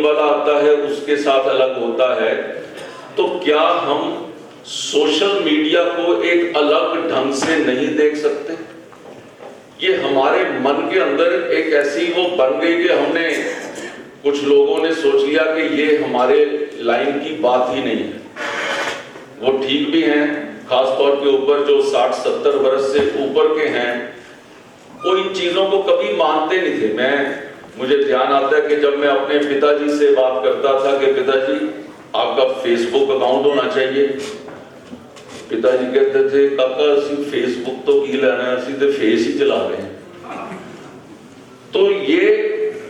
वाला आता है उसके साथ अलग होता है। तो क्या हम सोशल मीडिया को एक अलग ढंग से नहीं देख सकते? ये हमारे मन के अंदर एक ऐसी वो बन गई कि हमने, कुछ लोगों ने सोच लिया कि ये हमारे लाइन की बात ही नहीं है। वो ठीक भी हैं, खासतौर के ऊपर जो 60-70 वर्ष से ऊपर के हैं, वो इन चीजों को कभी मानते नहीं थे। मुझे ध्यान आता है कि जब मैं अपने पिताजी से बात करता था कि पिताजी आपका फेसबुक अकाउंट होना चाहिए, पिताजी कहते थे काका असि फेसबुक तो की लेना है, असि तो फेस ही चला रहे हैं। तो ये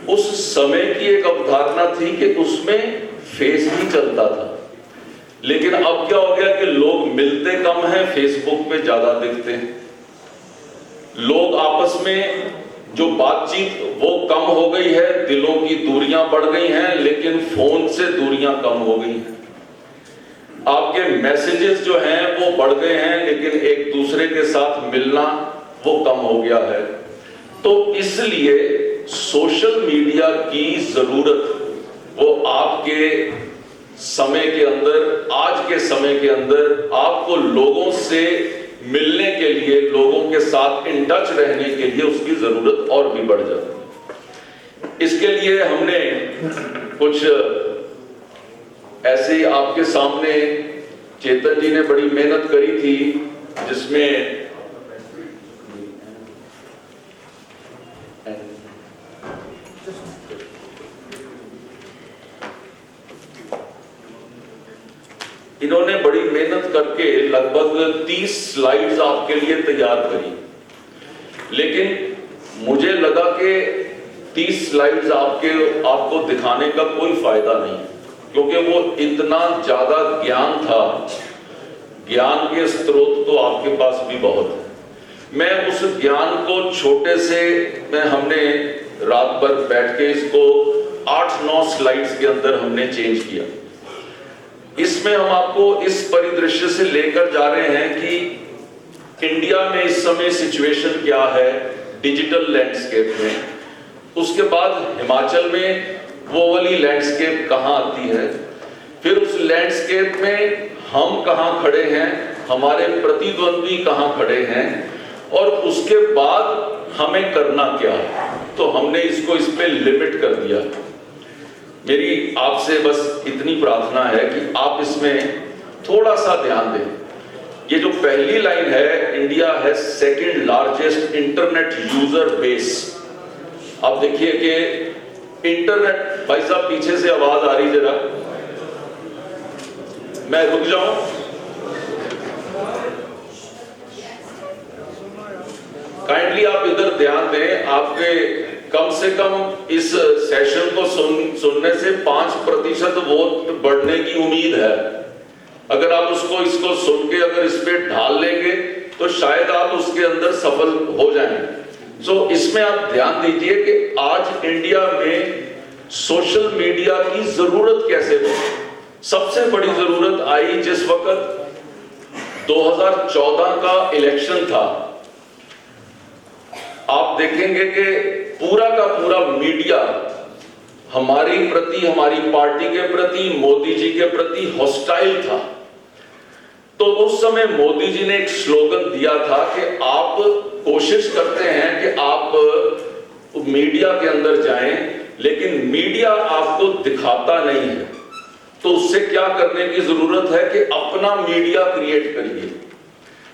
उस समय की एक अवधारणा थी कि उसमें फेस ही चलता था। लेकिन अब क्या हो गया कि लोग मिलते कम हैं, फेसबुक पे ज्यादा दिखते हैं। लोग आपस में जो बातचीत वो कम हो गई है, दिलों की दूरियां बढ़ गई हैं, लेकिन फोन से दूरियां कम हो गई हैं। आपके मैसेजेस जो हैं वो बढ़ गए हैं, लेकिन एक दूसरे के साथ मिलना वो कम हो गया है। तो इसलिए सोशल मीडिया की जरूरत वो आपके समय के अंदर, आज के समय के अंदर आपको लोगों से मिलने के लिए, लोगों के साथ इन टच रहने के लिए उसकी जरूरत और भी बढ़ जाती है। इसके लिए हमने कुछ ऐसे आपके सामने, चेतन जी ने बड़ी मेहनत करी थी, जिसमें इन्होंने बड़ी मेहनत करके लगभग 30 स्लाइड्स आपके लिए तैयार करी। लेकिन मुझे लगा कि 30 स्लाइड्स आपको दिखाने का कोई फायदा नहीं, क्योंकि वो इतना ज्यादा ज्ञान था। ज्ञान के स्रोत तो आपके पास भी बहुत है। मैं उस ज्ञान को छोटे से हमने रात भर बैठ के इसको 8-9 स्लाइड्स के अंदर हमने चेंज किया। इसमें हम आपको इस परिदृश्य से लेकर जा रहे हैं कि इंडिया में इस समय सिचुएशन क्या है डिजिटल लैंडस्केप में। उसके बाद हिमाचल में वो वाली लैंडस्केप कहां आती है, फिर उस लैंडस्केप में हम कहां खड़े हैं, हमारे प्रतिद्वंदी कहां खड़े हैं, और उसके बाद हमें करना क्या है। तो हमने इसको इस पे लिमिट कर दिया। मेरी आपसे बस इतनी प्रार्थना है कि आप इसमें थोड़ा सा ध्यान दें। ये जो पहली लाइन है, इंडिया है second largest internet user base. आप देखिए कि इंटरनेट, भाई साहब पीछे से आवाज आ रही, जरा मैं रुक जाऊं। काइंडली आप इधर ध्यान दें। आपके कम से कम इस सेशन को सुनने से 5% वोट बढ़ने की उम्मीद है। अगर आप इसको सुन के अगर इस पे ढाल लेंगे तो शायद आप उसके अंदर सफल हो जाएंगे। सो इसमें आप ध्यान दीजिए कि आज इंडिया में सोशल मीडिया की जरूरत कैसे बढ़ी। सबसे बड़ी जरूरत आई जिस वक्त 2014 का इलेक्शन था। आप देखेंगे कि पूरा का पूरा मीडिया हमारी प्रति, हमारी पार्टी के प्रति, मोदी जी के प्रति हॉस्टाइल था। तो उस समय मोदी जी ने एक स्लोगन दिया था कि आप कोशिश करते हैं कि आप मीडिया के अंदर जाएं, लेकिन मीडिया आपको दिखाता नहीं है। तो उससे क्या करने की जरूरत है कि अपना मीडिया क्रिएट करिए।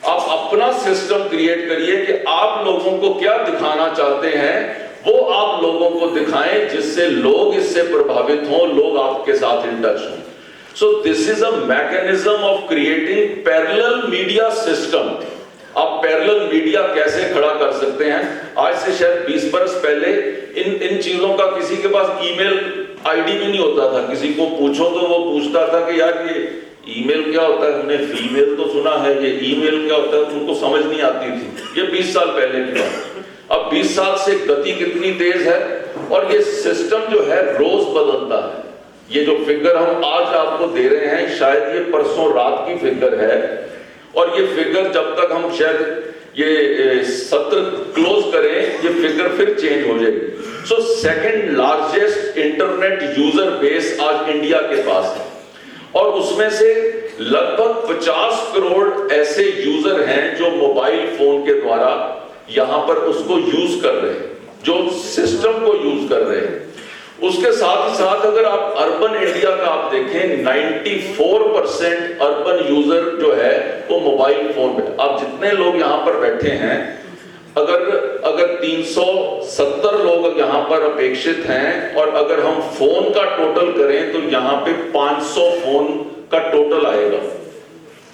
आप अपना सिस्टम क्रिएट करिए कि आप लोगों को क्या दिखाना चाहते हैं वो आप लोगों को दिखाएं, जिससे लोग इससे प्रभावित हों, लोग आपके साथ इन टच हों। So this is a mechanism of creating parallel media system. आप पैरेलल मीडिया कैसे खड़ा कर सकते हैं? आज से शायद 20 बरस पहले इन चीजों का किसी के पास ईमेल आईडी भी नहीं होता था। किसी को पूछो तो वो पूछता था कि यार ये ईमेल क्या होता है, हमने फीमेल तो सुना है, ये ईमेल क्या होता है, उनको समझ नहीं आती थी। ये 20 साल पहले की बात। अब 20 साल से गति कितनी तेज है, और ये सिस्टम जो है रोज बदलता है। ये जो फिगर हम आज आपको दे रहे हैं, शायद ये परसों रात की फिगर है, और ये फिगर जब तक हम शायद ये सत्र क्लोज करें, ये फिगर फिर चेंज हो जाएगी। So second largest internet user base आज इंडिया के पास है, और उसमें से लगभग 50 करोड़ ऐसे यूजर हैं जो मोबाइल फोन के द्वारा यहां पर उसको यूज कर रहे हैं, जो सिस्टम को यूज कर रहे हैं। उसके साथ ही साथ अगर आप अर्बन इंडिया का आप देखें, 94% अर्बन यूजर जो है वो मोबाइल फोन पे। आप जितने लोग यहां पर बैठे हैं, अगर 370 लोग यहां पर अपेक्षित हैं, और अगर हम फोन का टोटल करें तो यहां पे 500 फोन का टोटल आएगा।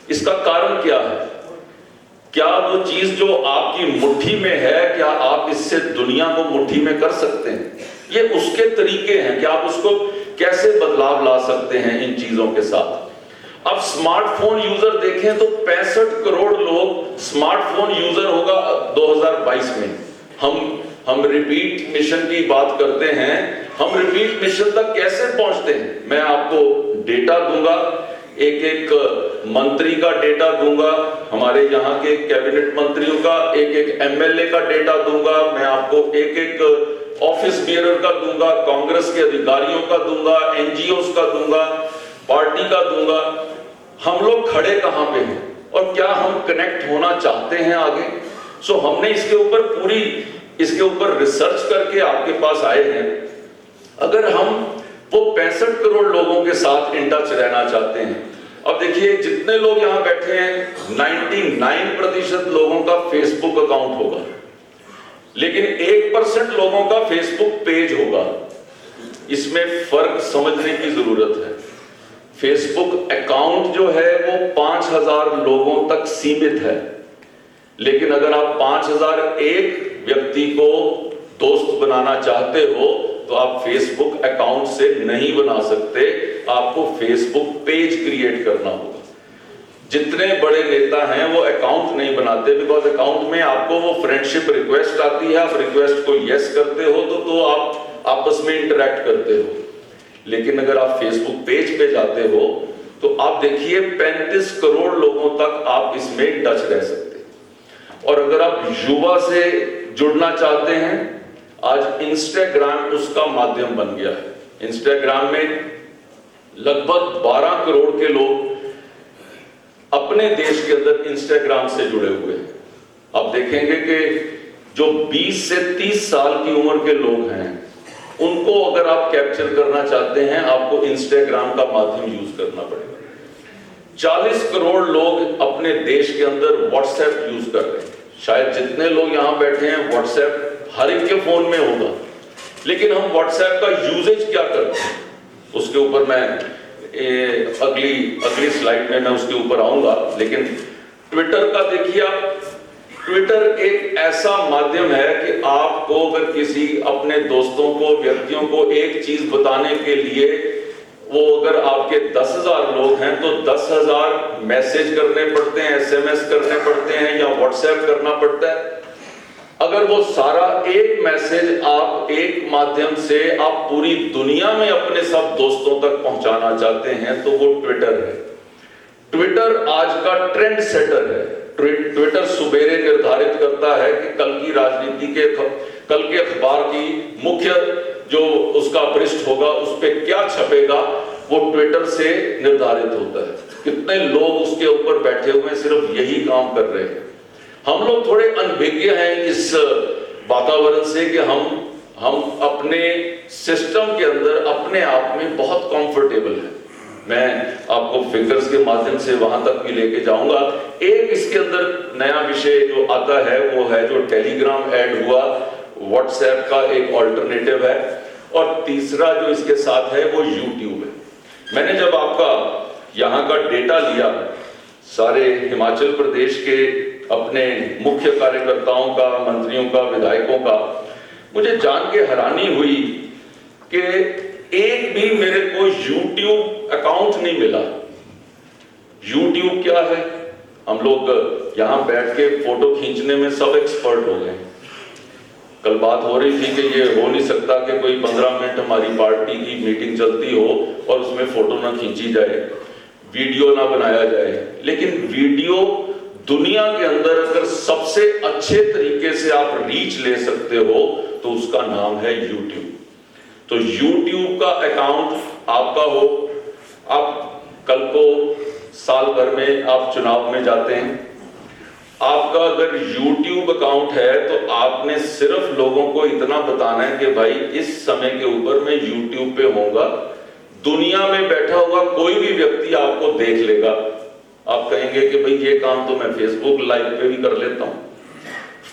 इसका कारण क्या है? क्या वो चीज जो आपकी मुट्ठी में है, क्या आप इससे दुनिया को मुट्ठी में कर सकते हैं? ये उसके तरीके हैं कि आप उसको कैसे बदलाव ला सकते हैं इन चीजों के साथ। अब स्मार्टफोन यूजर देखें तो 65 करोड़ लोग स्मार्टफोन यूजर होगा 2022 में। हम रिपीट मिशन की बात करते हैं, हम रिपीट मिशन तक कैसे पहुंचते हैं? मैं आपको डेटा दूंगा, एक एक मंत्री का डेटा दूंगा, हमारे यहाँ के कैबिनेट मंत्रियों का, एक एक एमएलए का डेटा दूंगा, मैं आपको एक एक ऑफिस बियरर का दूंगा, कांग्रेस के अधिकारियों का दूंगा, एनजीओस का दूंगा, पार्टी का दूंगा। हम लोग खड़े कहां पे हैं और क्या हम कनेक्ट होना चाहते हैं आगे? सो हमने इसके ऊपर रिसर्च करके आपके पास आए हैं। अगर हम वो 65 करोड़ लोगों के साथ इन टच रहना चाहते हैं, अब देखिए जितने लोग यहां बैठे हैं, 99% लोगों का फेसबुक अकाउंट होगा, लेकिन 1% लोगों का फेसबुक पेज होगा। इसमें फर्क समझने की जरूरत है। फेसबुक अकाउंट जो है वो 5000 लोगों तक सीमित है, लेकिन अगर आप 5001 व्यक्ति को दोस्त बनाना चाहते हो तो आप फेसबुक अकाउंट से नहीं बना सकते, आपको फेसबुक पेज क्रिएट करना होगा। जितने बड़े नेता हैं वो अकाउंट नहीं बनाते, बिकॉज अकाउंट में आपको वो फ्रेंडशिप रिक्वेस्ट आती है, आप रिक्वेस्ट को यस करते हो तो आप आपस में इंटरेक्ट करते हो। लेकिन अगर आप फेसबुक पेज पे जाते हो तो आप देखिए 35 करोड़ लोगों तक आप इसमें टच रह सकते हैं। और अगर आप युवा से जुड़ना चाहते हैं, आज इंस्टाग्राम उसका माध्यम बन गया है। इंस्टाग्राम में लगभग 12 करोड़ के लोग अपने देश के अंदर इंस्टाग्राम से जुड़े हुए हैं। आप देखेंगे कि जो 20 से 30 साल की उम्र के लोग हैं, उनको अगर आप कैप्चर करना चाहते हैं, आपको इंस्टाग्राम का माध्यम यूज करना पड़ेगा। 40 करोड़ लोग अपने देश के अंदर व्हाट्सएप यूज कर रहे हैं। शायद जितने लोग यहां बैठे हैं, व्हाट्सएप हर एक के फोन में होगा, लेकिन हम व्हाट्सएप का यूजेज क्या करते हैं, उसके ऊपर मैं अगली स्लाइड में मैं उसके ऊपर आऊंगा। लेकिन ट्विटर का देखिए आप, ट्विटर एक ऐसा माध्यम है कि आपको अगर किसी अपने दोस्तों को, व्यक्तियों को एक चीज बताने के लिए, वो अगर आपके 10,000 लोग हैं तो 10,000 मैसेज करने पड़ते हैं, एसएमएस करने पड़ते हैं या व्हाट्सएप करना पड़ता है। अगर वो सारा एक मैसेज आप एक माध्यम से आप पूरी दुनिया में अपने सब दोस्तों तक पहुंचाना चाहते हैं तो वो ट्विटर है। ट्विटर आज का ट्रेंड सेटर है। ट्विटर सुबेरे निर्धारित करता है कि कल की राजनीति के, कल के अखबार की मुख्य जो उसका पृष्ठ होगा उस पर क्या छपेगा, वो ट्विटर से निर्धारित होता है। कितने लोग उसके ऊपर बैठे हुए सिर्फ यही काम कर रहे हैं। हम लोग थोड़े अनभिज्ञ हैं इस वातावरण से कि हम अपने सिस्टम के अंदर अपने आप में बहुत कंफर्टेबल हैं। मैं आपको फिगर्स के माध्यम से वहां तक भी लेके जाऊंगा। एक इसके अंदर नया विषय जो आता है वो है जो टेलीग्राम ऐड हुआ, व्हाट्सएप का एक ऑल्टरनेटिव है, और तीसरा जो इसके साथ है वो यूट्यूब है। मैंने जब आपका यहाँ का डेटा लिया, सारे हिमाचल प्रदेश के अपने मुख्य कार्यकर्ताओं का, मंत्रियों का, विधायकों का, मुझे जान के हैरानी हुई कि एक भी मेरे को YouTube अकाउंट नहीं मिला। YouTube क्या है? हम लोग यहाँ बैठ के फोटो खींचने में सब एक्सपर्ट हो गए। कल बात हो रही थी कि ये हो नहीं सकता कि कोई 15 मिनट हमारी पार्टी की मीटिंग चलती हो और उसमें फोटो ना खींची जाए, वीडियो ना बनाया जाए। लेकिन वीडियो दुनिया के अंदर अगर सबसे अच्छे तरीके से आप रीच ले सकते हो तो उसका नाम है YouTube। तो YouTube का अकाउंट आपका हो, आप कल को साल भर में आप चुनाव में जाते हैं, आपका अगर YouTube अकाउंट है तो आपने सिर्फ लोगों को इतना बताना है कि भाई इस समय के ऊपर मैं YouTube पे होऊंगा, दुनिया में बैठा हुआ कोई भी व्यक्ति आपको देख लेगा। आप कहेंगे कि भाई ये काम तो मैं फेसबुक लाइव पे भी कर लेता हूं।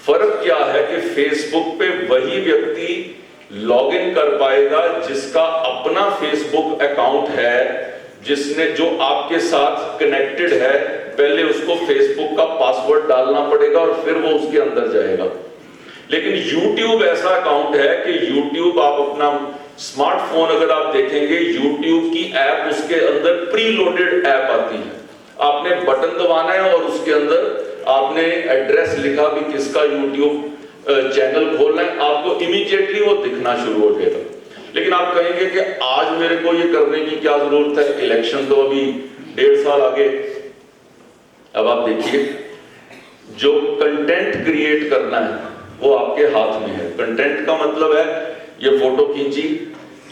फर्क क्या है कि फेसबुक पे वही व्यक्ति लॉगिन कर पाएगा जिसका अपना फेसबुक अकाउंट है, जिसने जो आपके साथ कनेक्टेड है। पहले उसको फेसबुक का पासवर्ड डालना पड़ेगा और फिर वो उसके अंदर जाएगा। लेकिन YouTube ऐसा अकाउंट है कि YouTube आप अपना स्मार्टफोन अगर आप देखेंगे, YouTube की ऐप उसके अंदर प्री लोडेड ऐप आती है। आपने बटन दबाना है और उसके अंदर आपने एड्रेस लिखा भी किसका YouTube चैनल खोलना है, आपको इमीडिएटली वो दिखना शुरू हो जाएगा। लेकिन आप कहेंगे कि आज मेरे को ये करने की क्या जरूरत है, इलेक्शन तो अभी 1.5 साल आगे। अब आप देखिए, जो कंटेंट क्रिएट करना है वो आपके हाथ में है। कंटेंट का मतलब है ये फोटो खींची,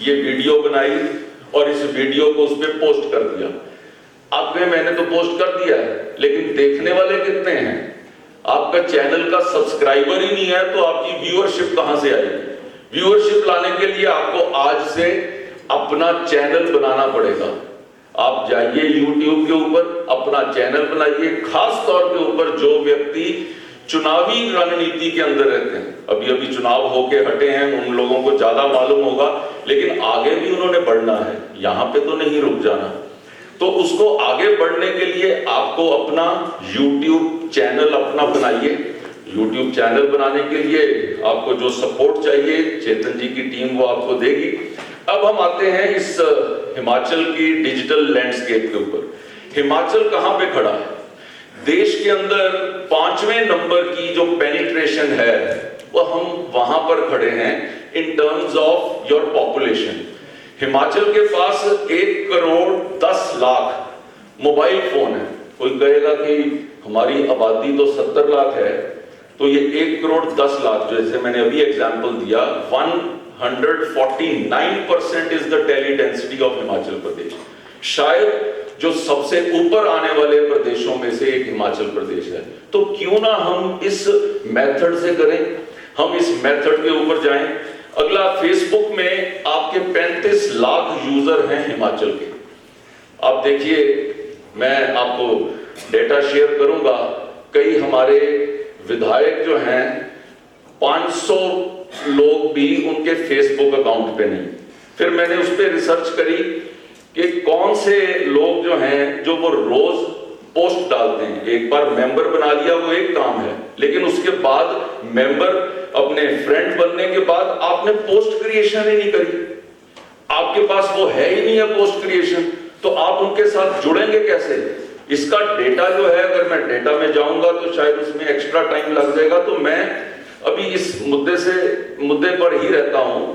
ये वीडियो बनाई और इस वीडियो को उस पर पोस्ट कर दिया। आप कहें मैंने तो पोस्ट कर दिया है, लेकिन देखने वाले कितने हैं? आपका चैनल का सब्सक्राइबर ही नहीं है तो आपकी व्यूअरशिप कहां से आएगी? व्यूअरशिप लाने के लिए आपको आज से अपना चैनल बनाना पड़ेगा। आप जाइए YouTube के ऊपर, अपना चैनल बनाइए। खास तौर के ऊपर जो व्यक्ति चुनावी रणनीति के अंदर रहते हैं, अभी अभी चुनाव होके हटे हैं, उन लोगों को ज्यादा मालूम होगा, लेकिन आगे भी उन्होंने बढ़ना है, यहां पे तो नहीं रुक जाना। तो उसको आगे बढ़ने के लिए आपको अपना YouTube चैनल अपना बनाइए। YouTube चैनल बनाने के लिए आपको जो सपोर्ट चाहिए चेतन जी की टीम वो आपको देगी। अब हम आते हैं इस हिमाचल की डिजिटल लैंडस्केप के ऊपर। हिमाचल कहां पे खड़ा है? देश के अंदर 5वें नंबर की जो पेनिट्रेशन है वो हम वहां पर खड़े हैं in terms of your population. Himachal के पास 1 करोड़ 10 लाख मोबाइल फोन है। कोई कहेगा कि हमारी आबादी तो 70 लाख है, तो ये 1 करोड़ 10 लाख, जैसे मैंने अभी एग्जांपल दिया, 149% is the teledensity of Himachal Pradesh. शायद जो सबसे ऊपर आने वाले प्रदेशों में से एक हिमाचल प्रदेश है। तो क्यों ना हम इस मेथड से करें, हम इस मेथड के ऊपर जाएं। अगला, फेसबुक में आपके 35 लाख यूजर हैं हिमाचल के। आप देखिए, मैं आपको डेटा शेयर करूंगा। कई हमारे विधायक जो हैं, 500 लोग भी उनके फेसबुक अकाउंट पे नहीं। फिर मैंने उस पर रिसर्च करी कि कौन से लोग जो हैं जो वो रोज पोस्ट डालते हैं। एक बार मेंबर बना लिया वो एक काम है, लेकिन उसके बाद मेंबर अपने फ्रेंड बनने के बाद आपने पोस्ट क्रिएशन ही नहीं करी, आपके पास वो है ही नहीं है पोस्ट क्रिएशन, तो आप उनके साथ जुड़ेंगे कैसे? इसका डेटा जो है, अगर मैं डेटा में जाऊंगा तो शायद उसमें एक्स्ट्रा टाइम लग जाएगा। तो मैं अभी इस मुद्दे पर ही रहता हूं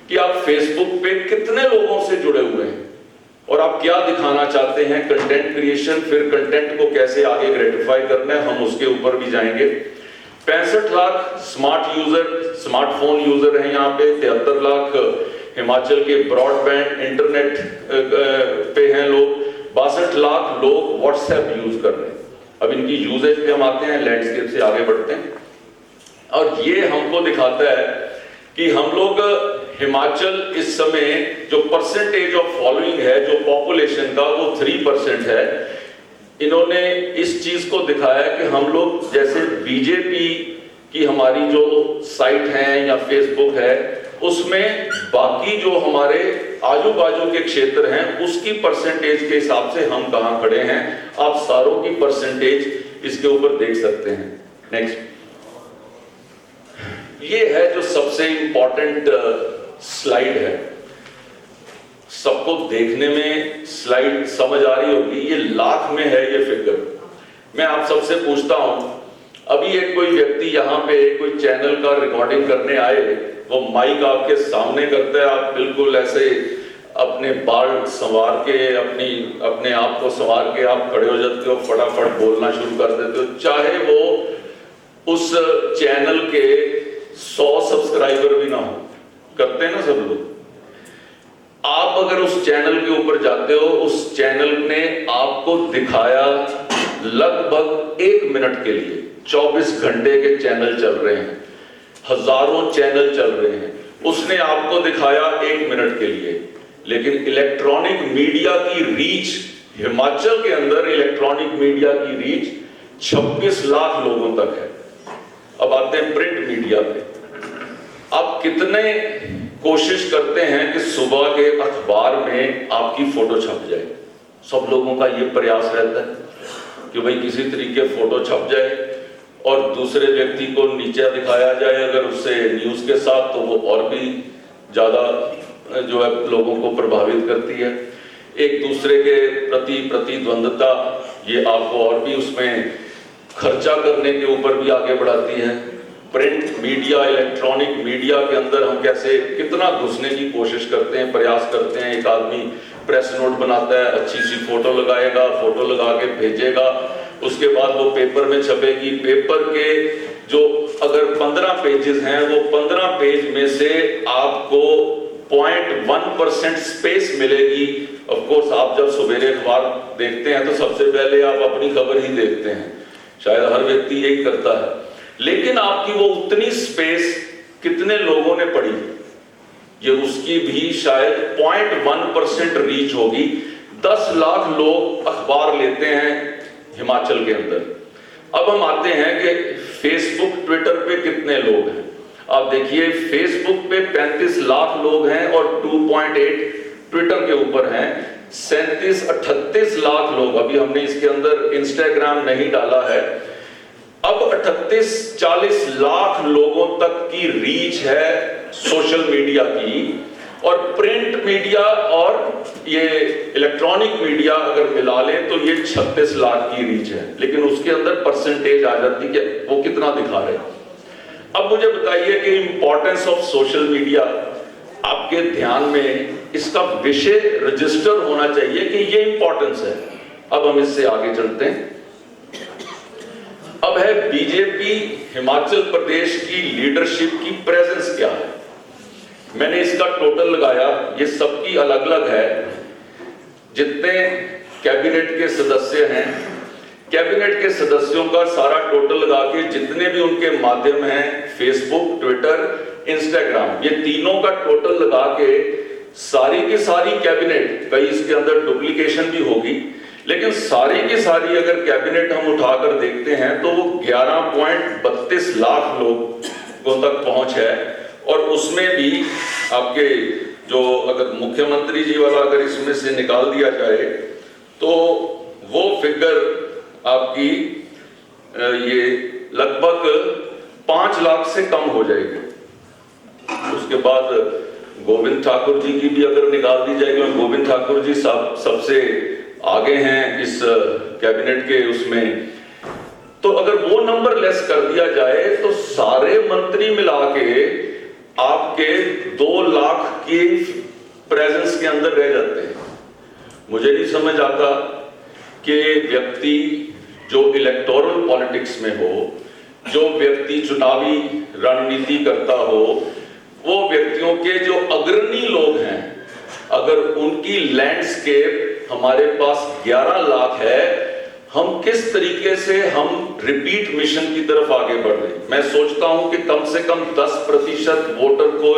कि आप फेसबुक पे कितने लोगों से जुड़े हुए हैं और आप क्या दिखाना चाहते हैं। कंटेंट क्रिएशन, फिर कंटेंट को कैसे आगे ग्रेटिफाई करना है, हम उसके ऊपर भी जाएंगे। 65 लाख स्मार्टफोन यूजर हैं यहाँ पे। 73 लाख हिमाचल के ब्रॉडबैंड इंटरनेट पे हैं लोग। 62 लाख लोग व्हाट्सएप यूज कर रहे हैं। अब इनकी यूजेज पे हम आते हैं, लैंडस्केप से आगे बढ़ते हैं। और ये हमको दिखाता है कि हम लोग हिमाचल इस समय जो परसेंटेज ऑफ फॉलोइंग है जो पॉपुलेशन का, वो 3% है। इन्होंने इस चीज को दिखाया कि हम लोग जैसे बीजेपी की हमारी जो साइट है या फेसबुक है, उसमें बाकी जो हमारे आजू बाजू के क्षेत्र हैं उसकी परसेंटेज के हिसाब से हम कहां खड़े हैं। आप सारों की परसेंटेज इसके ऊपर देख सकते हैं। नेक्स्ट, ये है जो सबसे इंपॉर्टेंट स्लाइड है। सबको देखने में स्लाइड समझ आ रही होगी, ये लाख में है ये फिगर। मैं आप सबसे पूछता हूं, अभी एक कोई व्यक्ति यहाँ पे कोई चैनल का रिकॉर्डिंग करने आए, वो माइक आपके सामने करता है, आप बिल्कुल ऐसे अपने बाल संवार के, अपने आप को संवार के आप खड़े हो जाते हो, फटाफट बोलना शुरू कर देते हो, चाहे वो उस चैनल के 100 सब्सक्राइबर भी ना हो, करते हैं ना सब लोग। आप अगर उस चैनल के ऊपर जाते हो, उस चैनल ने आपको दिखाया लगभग 1 मिनट के लिए, 24 घंटे के चैनल चल रहे हैं, हजारों चैनल चल रहे हैं, उसने आपको दिखाया 1 मिनट के लिए। लेकिन इलेक्ट्रॉनिक मीडिया की रीच, हिमाचल के अंदर इलेक्ट्रॉनिक मीडिया की रीच 26 लाख लोगों तक है। अब आते हैं प्रिंट मीडिया पे। आप कितने कोशिश करते हैं कि सुबह के अखबार में आपकी फोटो छप जाए? सब लोगों का ये प्रयास रहता है कि भाई किसी तरीके फोटो छप जाए और दूसरे व्यक्ति को नीचे दिखाया जाए अगर उससे न्यूज के साथ, तो वो और भी ज्यादा जो है लोगों को प्रभावित करती है। एक दूसरे के प्रति प्रतिद्वंदता ये आपको और भी उसमें खर्चा करने के ऊपर भी आगे बढ़ाती है। प्रिंट मीडिया, इलेक्ट्रॉनिक मीडिया के अंदर हम कैसे कितना घुसने की कोशिश करते हैं, प्रयास करते हैं। एक आदमी प्रेस नोट बनाता है, अच्छी सी फोटो लगाएगा, फोटो लगा के भेजेगा, उसके बाद वो पेपर में छपेगी। पेपर के जो अगर 15 पेजेस हैं, वो 15 पेज में से आपको 0.1% स्पेस मिलेगी। ऑफ कोर्स आप जब सवेरे अखबार देखते हैं तो सबसे पहले आप अपनी खबर ही देखते हैं, शायद हर व्यक्ति यही करता है, लेकिन आपकी वो उतनी स्पेस कितने लोगों ने पढ़ी, ये उसकी भी शायद 0.1% रीच होगी। 10 लाख लोग अखबार लेते हैं हिमाचल के अंदर। अब हम आते हैं कि फेसबुक, ट्विटर पे कितने लोग हैं। आप देखिए फेसबुक पे 35 लाख लोग हैं और 2.8 ट्विटर के ऊपर हैं। 37-38 लाख लोग, अभी हमने इसके अंदर इंस्टाग्राम नहीं डाला है। अब 38-40 लाख लोगों तक की रीच है सोशल मीडिया की। और प्रिंट मीडिया और ये इलेक्ट्रॉनिक मीडिया अगर मिला लें तो ये 36 लाख की रीच है, लेकिन उसके अंदर परसेंटेज आ जाती है वो कितना दिखा रहे हैं। अब मुझे बताइए कि इंपॉर्टेंस ऑफ सोशल मीडिया आपके ध्यान में इसका विषय रजिस्टर होना चाहिए कि ये इंपॉर्टेंस है। अब हम इससे आगे चलते हैं। अब है बीजेपी हिमाचल प्रदेश की लीडरशिप की प्रेजेंस क्या है। मैंने इसका टोटल लगाया, ये सबकी अलग अलग है। जितने कैबिनेट के सदस्य हैं, कैबिनेट के सदस्यों का सारा टोटल लगा के जितने भी उनके माध्यम हैं, फेसबुक, ट्विटर, इंस्टाग्राम, ये तीनों का टोटल लगा के सारी की सारी कैबिनेट, कई इसके अंदर डुप्लीकेशन भी होगी, लेकिन सारी की सारी अगर कैबिनेट हम उठाकर देखते हैं तो वो 11.32 लाख लोगों तक पहुंच है। और उसमें भी आपके जो अगर मुख्यमंत्री जी वाला अगर इसमें से निकाल दिया जाए तो वो फिगर आपकी ये लगभग 5 लाख से कम हो जाएगी। उसके बाद गोविंद ठाकुर जी की भी अगर निकाल दी जाए, क्योंकि गोविंद ठाकुर जी सबसे आगे हैं इस कैबिनेट के उसमें, तो अगर वो नंबर लेस कर दिया जाए तो सारे मंत्री मिला के आपके 2 लाख की प्रेजेंस के अंदर रह जाते हैं। मुझे नहीं समझ आता कि व्यक्ति जो इलेक्टोरल पॉलिटिक्स में हो, जो व्यक्ति चुनावी रणनीति करता हो, वो व्यक्तियों के जो अग्रणी लोग हैं, अगर उनकी लैंडस्केप हमारे पास 11 लाख है, हम किस तरीके से हम रिपीट मिशन की तरफ आगे बढ़ रहे हैं। मैं सोचता हूं कि कम से कम 10% वोटर को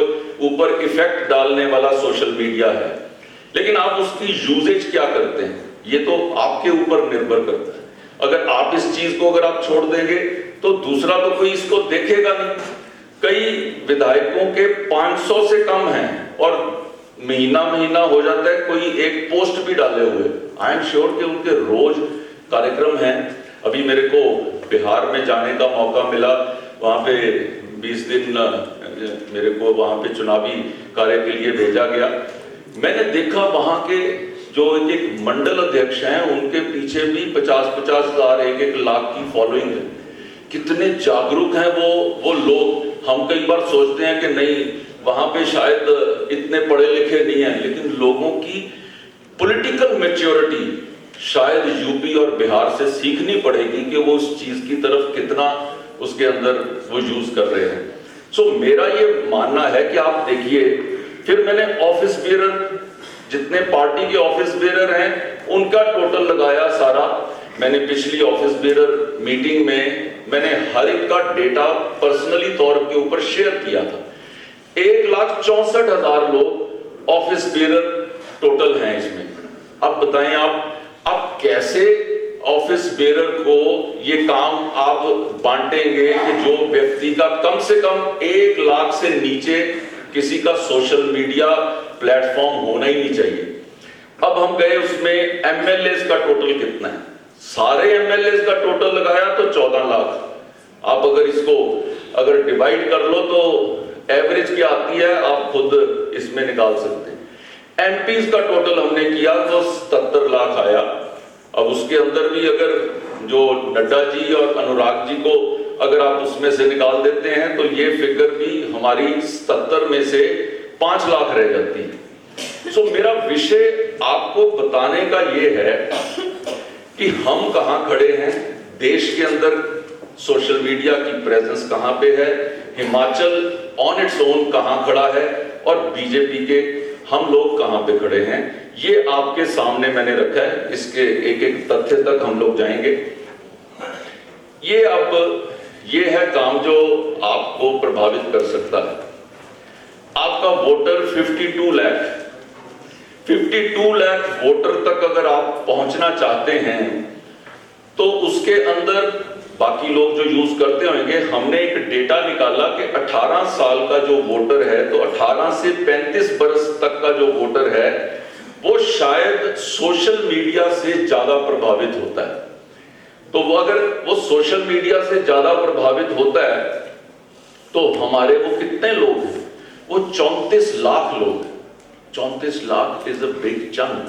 ऊपर इफेक्ट डालने वाला सोशल मीडिया है, लेकिन आप उसकी यूजेज क्या करते हैं ये तो आपके ऊपर निर्भर करता है। अगर आप इस चीज को अगर आप छोड़ देंगे तो दूसरा तो कोई इसको देखेगा नहीं। कई विधायकों के 500 से कम हैं और महीना महीना हो जाता है कोई एक पोस्ट भी डाले हुए। आई एम श्योर कि उनके रोज कार्यक्रम है। अभी मेरे को बिहार में जाने का मौका मिला, वहां पे 20 दिन मेरे को वहां पे चुनावी कार्य के लिए भेजा गया। मैंने देखा वहां के जो एक मंडल अध्यक्ष हैं उनके पीछे भी 50-50 हजार 1-1 लाख की फॉलोइंग है। कितने जागरूक हैं वो लोग। हम कई बार सोचते हैं कि नहीं वहां पे शायद इतने पढ़े लिखे नहीं हैं, लेकिन लोगों की पॉलिटिकल मैच्योरिटी शायद यूपी और बिहार से सीखनी पड़ेगी कि वो उस चीज की तरफ कितना उसके अंदर वो यूज कर रहे हैं। सो मेरा ये मानना है कि आप देखिए, फिर मैंने ऑफिस बेरर, जितने पार्टी के ऑफिस बेरर हैं उनका टोटल लगाया सारा। मैंने पिछली ऑफिस बेरर मीटिंग में मैंने हर एक का डेटा पर्सनली तौर के ऊपर शेयर किया था। 1,64,000 लोग ऑफिस बेरर टोटल हैं इसमें। अब बताएं आप कैसे ऑफिस बेरर को ये काम आप बांटेंगे कि जो व्यक्ति का कम से कम 1 लाख से नीचे किसी का सोशल मीडिया प्लेटफॉर्म होना ही नहीं चाहिए। अब हम गए उसमें एमएलएस का टोटल कितना है, सारे एमएलएस का टोटल लगाया तो 14 लाख। आप अगर डिवाइड कर लो तो एवरेज क्या आती है आप खुद इसमें निकाल सकते हैं। एमपीज का टोटल हमने किया तो 77 लाख आया। अब उसके अंदर भी अगर जो नड्डा जी और अनुराग जी को अगर आप उसमें से निकाल देते हैं तो ये फिगर भी हमारी 77 में से 5 लाख रह जाती है। सो मेरा विषय आपको बताने का ये है कि हम कहां खड़े हैं, देश के अंदर सोशल मीडिया की प्रेजेंस कहां पे है, हिमाचल ऑन इट्स ओन कहां खड़ा है और बीजेपी के हम लोग कहां पे खड़े हैं, ये आपके सामने मैंने रखा है। इसके एक एक तथ्य तक हम लोग जाएंगे। ये है काम जो आपको प्रभावित कर सकता है। आपका वोटर 52 लाख वोटर तक अगर आप पहुंचना चाहते हैं तो उसके अंदर बाकी लोग जो यूज करते होंगे, हमने एक डेटा निकाला कि 18 साल का जो वोटर है तो 18 से 35 वर्ष तक का जो वोटर है वो शायद सोशल मीडिया से ज्यादा प्रभावित होता है। तो वो अगर वो सोशल मीडिया से ज्यादा प्रभावित होता है तो हमारे वो कितने लोग हैं, वो 34 लाख लोग। 34 lakh is a big chunk.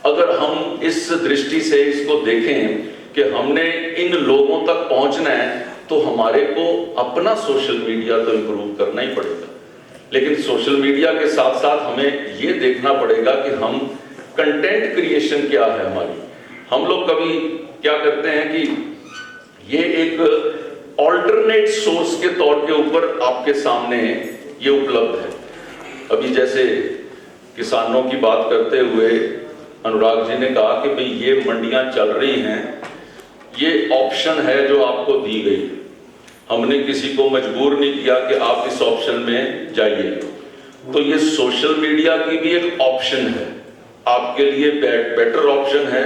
अगर हम इस दृष्टि से इसको देखें कि हमने इन लोगों तक पहुंचना है तो हमारे को अपना सोशल मीडिया तो इंप्रूव करना ही पड़ेगा। लेकिन सोशल मीडिया के साथ साथ हमें ये देखना पड़ेगा कि हम कंटेंट क्रिएशन क्या है हमारी। हम लोग कभी क्या करते हैं कि ये एक ऑल्टरनेट सोर्स के तौर के ऊपर आपके सामने ये उपलब्ध है। अभी जैसे किसानों की बात करते हुए अनुराग जी ने कहा कि भाई ये मंडियां चल रही हैं, ये ऑप्शन है जो आपको दी गई, हमने किसी को मजबूर नहीं किया कि आप इस ऑप्शन में जाइए। तो ये सोशल मीडिया की भी एक ऑप्शन है, आपके लिए बेटर ऑप्शन है।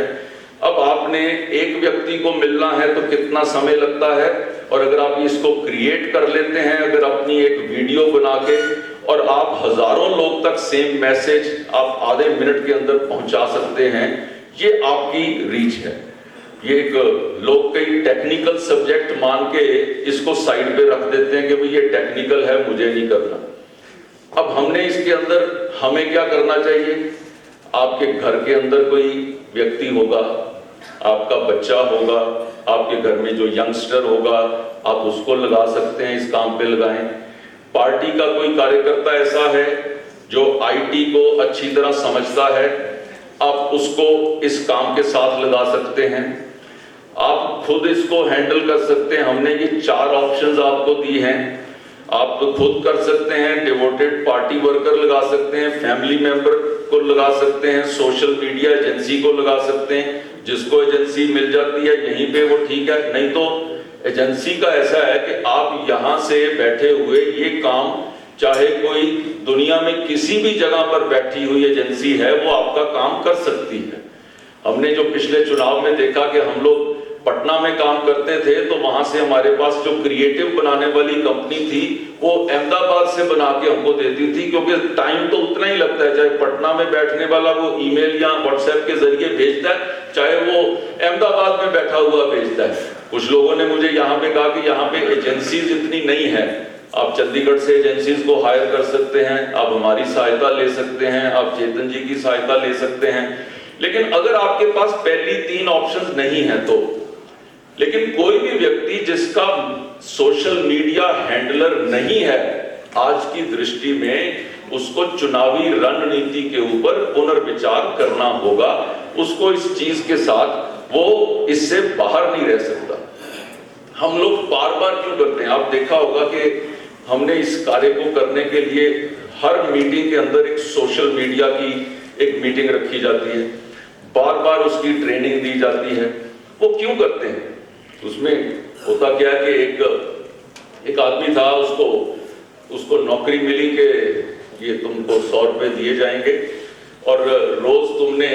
अब आपने एक व्यक्ति को मिलना है तो कितना समय लगता है, और अगर आप इसको क्रिएट कर लेते हैं, अगर अपनी एक वीडियो बना के और आप हजारों लोग तक सेम मैसेज आप आधे मिनट के अंदर पहुंचा सकते हैं, ये आपकी रीच है। ये एक लोग कई टेक्निकल सब्जेक्ट मान के इसको साइड पे रख देते हैं कि भाई ये टेक्निकल है, मुझे नहीं करना। अब हमने इसके अंदर हमें क्या करना चाहिए, आपके घर के अंदर कोई व्यक्ति होगा, आपका बच्चा होगा, आपके घर में जो यंगस्टर होगा, आप उसको लगा सकते हैं, इस काम पे लगाएं। पार्टी का कोई कार्यकर्ता ऐसा है जो आईटी को अच्छी तरह समझता है, आप उसको इस काम के साथ लगा सकते हैं। आप खुद इसको हैंडल कर सकते हैं। हमने ये 4 ऑप्शंस आपको दी हैं। आप तो खुद कर सकते हैं, डिवोटेड पार्टी वर्कर लगा सकते हैं, फैमिली मेंबर को लगा सकते हैं, सोशल मीडिया एजेंसी को लगा सकते हैं। जिसको एजेंसी मिल जाती है यहीं पे वो ठीक है, नहीं तो एजेंसी का ऐसा है कि आप यहां से बैठे हुए ये काम, चाहे कोई दुनिया में किसी भी जगह पर बैठी हुई एजेंसी है वो आपका काम कर सकती है। हमने जो पिछले चुनाव में देखा कि हम लोग पटना में काम करते थे तो वहां से हमारे पास जो क्रिएटिव बनाने वाली कंपनी थी वो अहमदाबाद से बना के हमको देती थी, क्योंकि टाइम तो उतना ही लगता है, चाहे पटना में बैठने वाला वो ईमेल या व्हाट्सएप के जरिए भेजता है, चाहे वो अहमदाबाद में बैठा हुआ भेजता है। कुछ लोगों ने मुझे यहाँ पे कहा कि यहाँ पे एजेंसीज इतनी नहीं है, आप चंडीगढ़ से एजेंसीज को हायर कर सकते हैं, आप हमारी सहायता ले सकते हैं, आप चेतन जी की सहायता ले सकते हैं। लेकिन अगर आपके पास पहली 3 ऑप्शंस नहीं है तो, लेकिन कोई भी व्यक्ति जिसका सोशल मीडिया हैंडलर नहीं है, आज की दृष्टि में उसको चुनावी रणनीति के ऊपर पुनर्विचार करना होगा। उसको इस चीज के साथ वो इससे बाहर नहीं रह सकता। हम लोग बार बार क्यों करते हैं, आप देखा होगा कि हमने इस कार्य को करने के लिए हर मीटिंग के अंदर एक सोशल मीडिया की एक मीटिंग रखी जाती है, बार बार उसकी ट्रेनिंग दी जाती है। वो क्यों करते हैं? उसमें होता क्या है कि एक आदमी था, उसको नौकरी मिली कि ये तुमको 100 रुपये दिए जाएंगे और रोज तुमने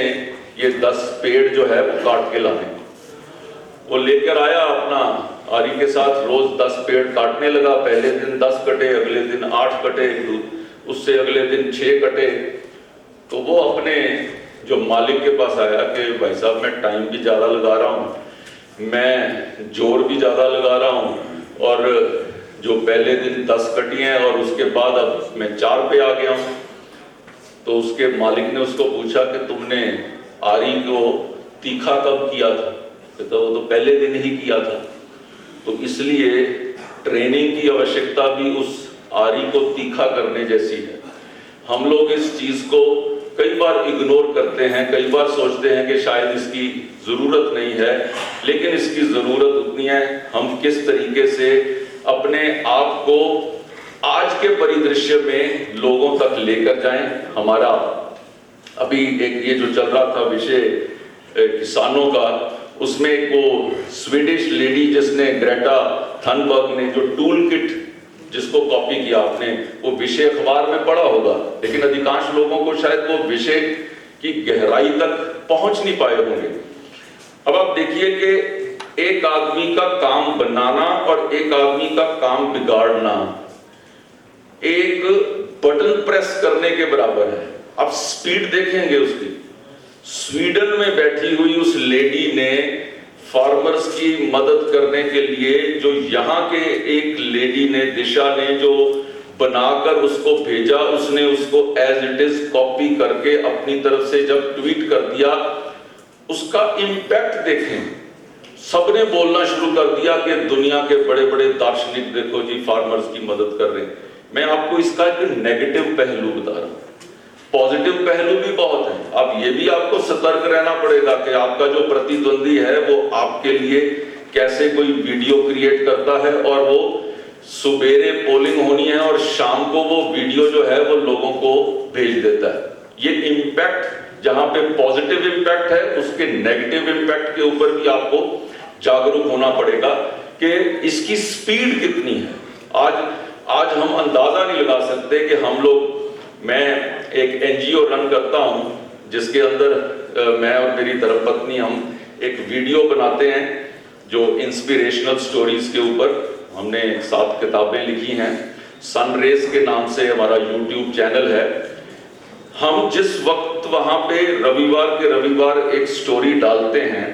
ये 10 पेड़ जो है वो काट के लाने। वो लेकर आया अपना आरी के साथ, रोज 10 पेड़ काटने लगा। पहले दिन 10 कटे, अगले दिन 8 कटे, उससे अगले दिन 6 कटे। तो वो अपने जो मालिक के पास आया कि भाई साहब मैं टाइम भी ज़्यादा लगा रहा हूँ, मैं जोर भी ज़्यादा लगा रहा हूँ, और जो पहले दिन 10 कटी हैं और उसके बाद अब मैं 4 पे आ गया हूँ। तो उसके मालिक ने उसको पूछा कि तुमने आरी को तीखा कब किया था? तो वो तो पहले दिन ही किया था। तो इसलिए ट्रेनिंग की आवश्यकता भी उस आरी को तीखा करने जैसी है। हम लोग इस चीज को कई बार इग्नोर करते हैं, कई बार सोचते हैं कि शायद इसकी जरूरत नहीं है, लेकिन इसकी जरूरत उतनी है। हम किस तरीके से अपने आप को आज के परिदृश्य में लोगों तक लेकर जाएं। हमारा अभी एक ये जो चल रहा था विषय किसानों का, उसमें एक वो स्वीडिश लेडी जिसने ग्रेटा थनबर्ग ने जो टूल किट जिसको कॉपी किया, आपने वो विषय अखबार में पढ़ा होगा, लेकिन अधिकांश लोगों को शायद वो विषय की गहराई तक पहुंच नहीं पाए होंगे। अब आप देखिए कि एक आदमी का काम बनाना और एक आदमी का काम बिगाड़ना एक बटन प्रेस करने के बराबर है। आप स्पीड देखेंगे उसकी। स्वीडन में बैठी हुई उस लेडी ने फार्मर्स की मदद करने के लिए, जो यहाँ के एक लेडी ने, दिशा ने, जो बनाकर उसको भेजा, उसने उसको एज इट इज कॉपी करके अपनी तरफ से जब ट्वीट कर दिया, उसका इम्पैक्ट देखें। सबने बोलना शुरू कर दिया कि दुनिया के बड़े बड़े दार्शनिक देखो जी फार्मर्स की मदद कर रहे हैं। मैं आपको इसका एक नेगेटिव पहलू बता रहा हूं, पॉजिटिव पहलू भी बहुत है। अब ये भी आपको सतर्क रहना पड़ेगा कि आपका जो प्रतिद्वंदी है वो आपके लिए कैसे कोई वीडियो क्रिएट करता है, और वो सुबेरे पोलिंग होनी है और शाम को वो वीडियो जो है वो लोगों को भेज देता है। ये इम्पैक्ट, जहां पे पॉजिटिव इम्पैक्ट है, उसके नेगेटिव इम्पैक्ट के ऊपर भी आपको जागरूक होना पड़ेगा कि इसकी स्पीड कितनी है। आज हम अंदाजा नहीं लगा सकते कि हम लोग, मैं एक एनजीओ रन करता हूं जिसके अंदर मैं और मेरी धर्मपत्नी हम एक वीडियो बनाते हैं जो इंस्पिरेशनल स्टोरीज के ऊपर। हमने 7 किताबें लिखी हैं। सनरेज के नाम से हमारा यूट्यूब चैनल है। हम जिस वक्त वहां पे रविवार के रविवार एक स्टोरी डालते हैं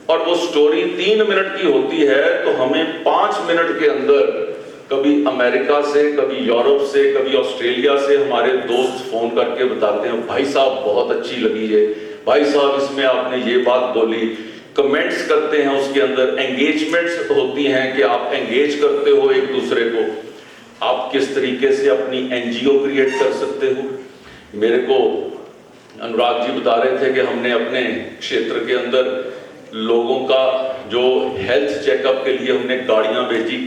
और वो स्टोरी 3 मिनट की होती है, तो हमें 5 मिनट के अंदर कभी अमेरिका से, कभी यूरोप से, कभी ऑस्ट्रेलिया से हमारे दोस्त फोन करके बताते हैं, भाई साहब बहुत अच्छी लगी है, भाई साहब इसमें आपने ये बात बोली। कमेंट्स करते हैं, उसके अंदर एंगेजमेंट्स होती हैं कि आप एंगेज करते हो एक दूसरे को। आप किस तरीके से अपनी एनजीओ क्रिएट कर सकते हो। मेरे को अनुराग जी बता रहे थे कि हमने अपने क्षेत्र के अंदर लोगों का जो हेल्थ चेकअप के लिए हमने गाड़ियां भेजी।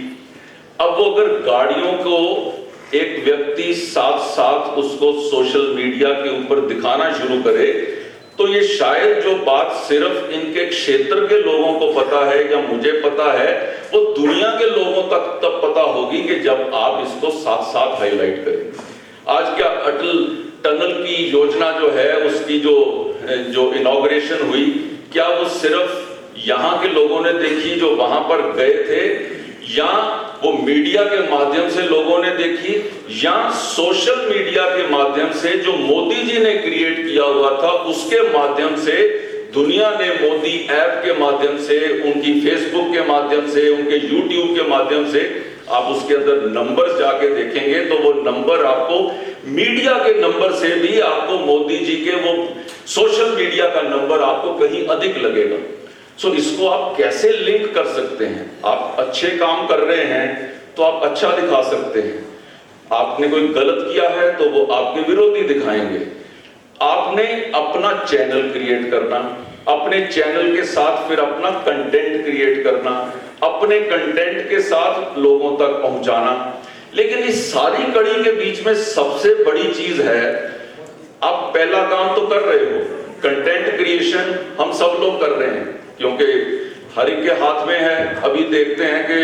अब वो अगर गाड़ियों को एक व्यक्ति साथ साथ उसको सोशल मीडिया के ऊपर दिखाना शुरू करे, तो ये शायद जो बात सिर्फ इनके क्षेत्र के लोगों को पता है या मुझे पता है, वो दुनिया के लोगों तक तब पता होगी कि जब आप इसको साथ साथ हाईलाइट करेंगे। आज क्या अटल टनल की योजना जो है, उसकी जो इनॉग्रेशन हुई, क्या वो सिर्फ यहाँ के लोगों ने देखी जो वहां पर गए थे, या वो मीडिया के माध्यम से लोगों ने देखी, या सोशल मीडिया के माध्यम से जो मोदी जी ने क्रिएट किया हुआ था उसके माध्यम से, दुनिया ने मोदी ऐप के माध्यम से, उनकी फेसबुक के माध्यम से, उनके यूट्यूब के माध्यम से, आप उसके अंदर नंबर्स जाके देखेंगे तो वो नंबर आपको मीडिया के नंबर से भी आपको मोदी जी के वो सोशल मीडिया का नंबर आपको कहीं अधिक लगेगा। सो इसको आप कैसे लिंक कर सकते हैं? आप अच्छे काम कर रहे हैं तो आप अच्छा दिखा सकते हैं, आपने कोई गलत किया है तो वो आपके विरोधी दिखाएंगे। आपने अपना चैनल क्रिएट करना, अपने चैनल के साथ फिर अपना कंटेंट क्रिएट करना, अपने कंटेंट के साथ लोगों तक पहुंचाना, लेकिन इस सारी कड़ी के बीच में सबसे बड़ी चीज है, आप पहला काम तो कर रहे हो, कंटेंट क्रिएशन हम सब लोग कर रहे हैं, क्योंकि हर एक के हाथ में है। अभी देखते हैं कि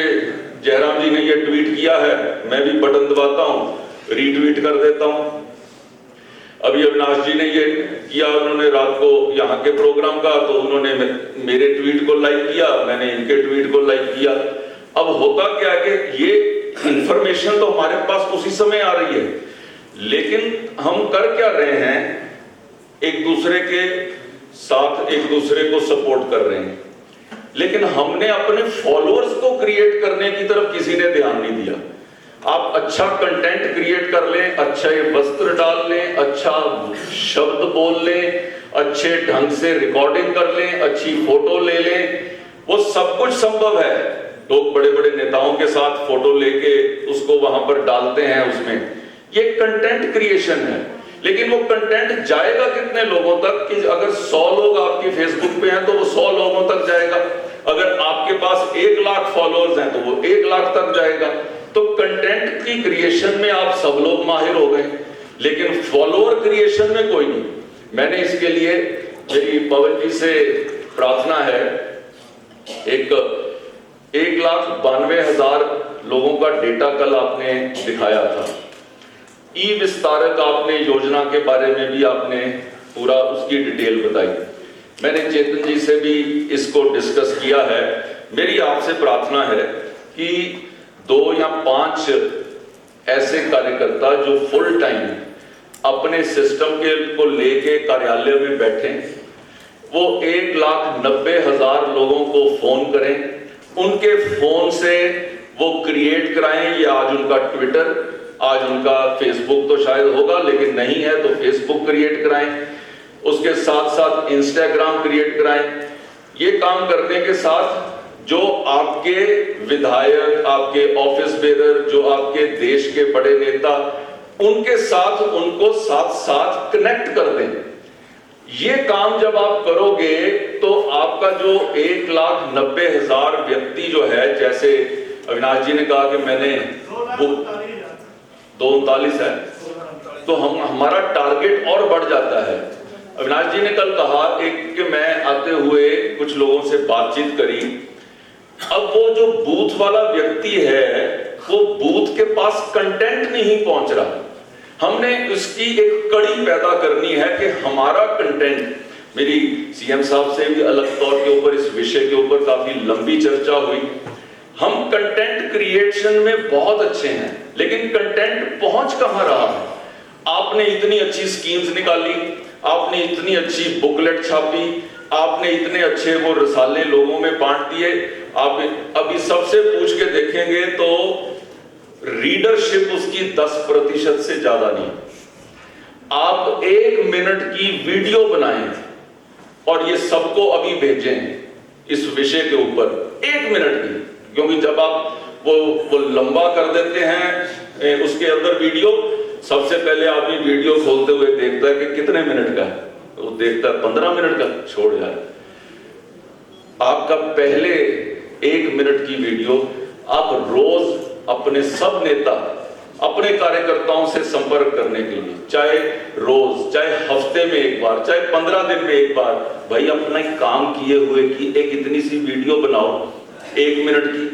जयराम जी ने ये ट्वीट किया है, मैं भी बटन दबाता हूं, रीट्वीट कर देता हूं। अभी अविनाश जी ने ये किया, उन्होंने रात को यहाँ के प्रोग्राम का, तो उन्होंने मेरे ट्वीट को लाइक किया, मैंने इनके ट्वीट को लाइक किया। अब होता क्या है कि ये इंफॉर्मेशन तो हमारे पास उसी समय आ रही है, लेकिन हम कर क्या रहे हैं, एक दूसरे के साथ एक दूसरे को सपोर्ट कर रहे हैं, लेकिन हमने अपने फॉलोअर्स को क्रिएट करने की तरफ किसी ने ध्यान नहीं दिया। आप अच्छा कंटेंट क्रिएट कर लें, अच्छे वस्त्र डाल लें, अच्छा शब्द बोल लें, अच्छे ढंग से रिकॉर्डिंग कर लें, अच्छी फोटो ले लें, वो सब कुछ संभव है। लोग बड़े बड़े नेताओं के साथ फोटो लेके उसको वहां पर डालते हैं, उसमें ये कंटेंट क्रिएशन है। लेकिन वो कंटेंट जाएगा कितने लोगों तक कि अगर 100 लोग आपकी फेसबुक पे हैं तो वो 100 लोगों तक जाएगा, अगर आपके पास 1 लाख फॉलोअर्स हैं तो वो 1 लाख तक जाएगा। तो कंटेंट की क्रिएशन में आप सब लोग माहिर हो गए, लेकिन फॉलोअर क्रिएशन में कोई नहीं। मैंने इसके लिए मेरी पवन जी से प्रार्थना है, 1,92,000 लोगों का डेटा कल आपने दिखाया था। ई विस्तारक आपने योजना के बारे में भी आपने पूरा उसकी डिटेल बताई। मैंने चेतन जी से भी इसको डिस्कस किया है। मेरी आपसे प्रार्थना है कि 2 या 5 ऐसे कार्यकर्ता जो फुल टाइम अपने सिस्टम को लेके कार्यालय में बैठे, वो 1,90,000 लोगों को फोन करें, उनके फोन से वो क्रिएट कराएं। ये आज उनका ट्विटर, आज उनका फेसबुक तो शायद होगा, लेकिन नहीं है तो फेसबुक क्रिएट कराएं, उसके साथ साथ इंस्टाग्राम क्रिएट कराएं। ये काम करने के साथ जो आपके विधायक, आपके ऑफिस बेरर, जो आपके देश के बड़े नेता, उनके साथ उनको साथ साथ कनेक्ट कर दें। ये काम जब आप करोगे तो आपका जो 1,90,000 व्यक्ति जो है, जैसे अविनाश जी ने कहा कि मैंने 239 है, तो हमारा टारगेट और बढ़ जाता है। अविनाश जी ने कल कहा एक कि मैं आते हुए कुछ लोगों से बातचीत करी, अब वो जो बूथ वाला व्यक्ति है वो बूथ के पास कंटेंट नहीं पहुंच रहा। हमने इसकी एक कड़ी पैदा करनी है कि हमारा कंटेंट, मेरी सीएम साहब से भी अलग तौर के ऊपर इस विषय के ऊपर काफी लंबी चर्चा हुई। हम कंटेंट क्रिएशन में बहुत अच्छे हैं, लेकिन कंटेंट पहुंच कहां रहा है। आपने इतनी अच्छी स्कीम्स निकाली, आपने इतनी अच्छी बुकलेट छापी, आपने इतने अच्छे वो रसाले लोगों में बांट दिए। आप अभी सबसे पूछ के देखेंगे तो रीडरशिप उसकी 10% से ज्यादा नहीं। आप 1 मिनट की वीडियो बनाएं और ये सबको अभी भेजें इस विषय के ऊपर, 1 मिनट की, क्योंकि जब आप वो लंबा कर देते हैं उसके अंदर वीडियो, सबसे पहले आदमी वीडियो खोलते हुए देखता है कि कितने मिनट का है, वो देखता है 15 मिनट का, छोड़ जाए। आपका पहले 1 मिनट की वीडियो आप रोज अपने सब नेता, अपने कार्यकर्ताओं से संपर्क करने के लिए, चाहे रोज, चाहे हफ्ते में एक बार, चाहे 15 दिन में एक बार, भाई अपना काम किए हुए की एक इतनी सी वीडियो बनाओ 1 मिनट की,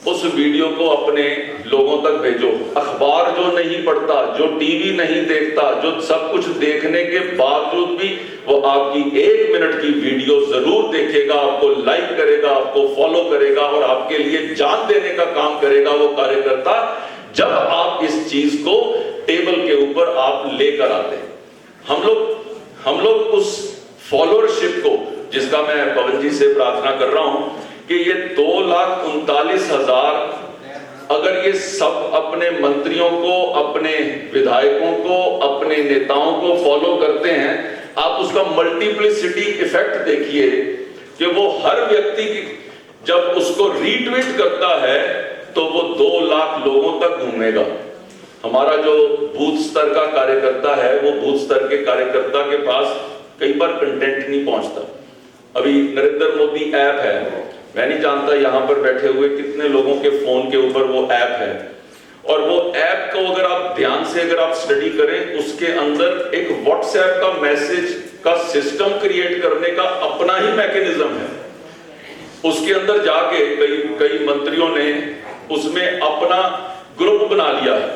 उस वीडियो को अपने लोगों तक भेजो। अखबार जो नहीं पढ़ता, जो टीवी नहीं देखता, जो सब कुछ देखने के बावजूद भी वो आपकी 1 मिनट की वीडियो जरूर देखेगा, आपको लाइक करेगा, आपको फॉलो करेगा और आपके लिए जान देने का काम करेगा वो कार्यकर्ता, जब आप इस चीज को टेबल के ऊपर आप लेकर आते हैं। हम लोग उस फॉलोअरशिप को, जिसका मैं पवन जी से प्रार्थना कर रहा हूं कि ये 2,39,000 अगर ये सब अपने मंत्रियों को, अपने विधायकों को, अपने नेताओं को फॉलो करते हैं, आप उसका मल्टीप्लिसिटी इफेक्ट देखिए कि वो हर व्यक्ति जब उसको रीट्वीट करता है तो वो 2 लाख लोगों तक घूमेगा। हमारा जो बूथ स्तर का कार्यकर्ता है, वो बूथ स्तर के कार्यकर्ता के पास कई बार कंटेंट नहीं पहुंचता। अभी नरेंद्र मोदी ऐप है, मैं नहीं जानता यहां पर बैठे हुए कितने लोगों के फोन के ऊपर वो ऐप है, और वो ऐप को अगर आप ध्यान से अगर आप स्टडी करें, उसके अंदर एक व्हाट्सएप का मैसेज का सिस्टम क्रिएट करने का अपना ही मैकेनिज्म है। उसके अंदर जाके कई मंत्रियों ने उसमें अपना ग्रुप बना लिया है,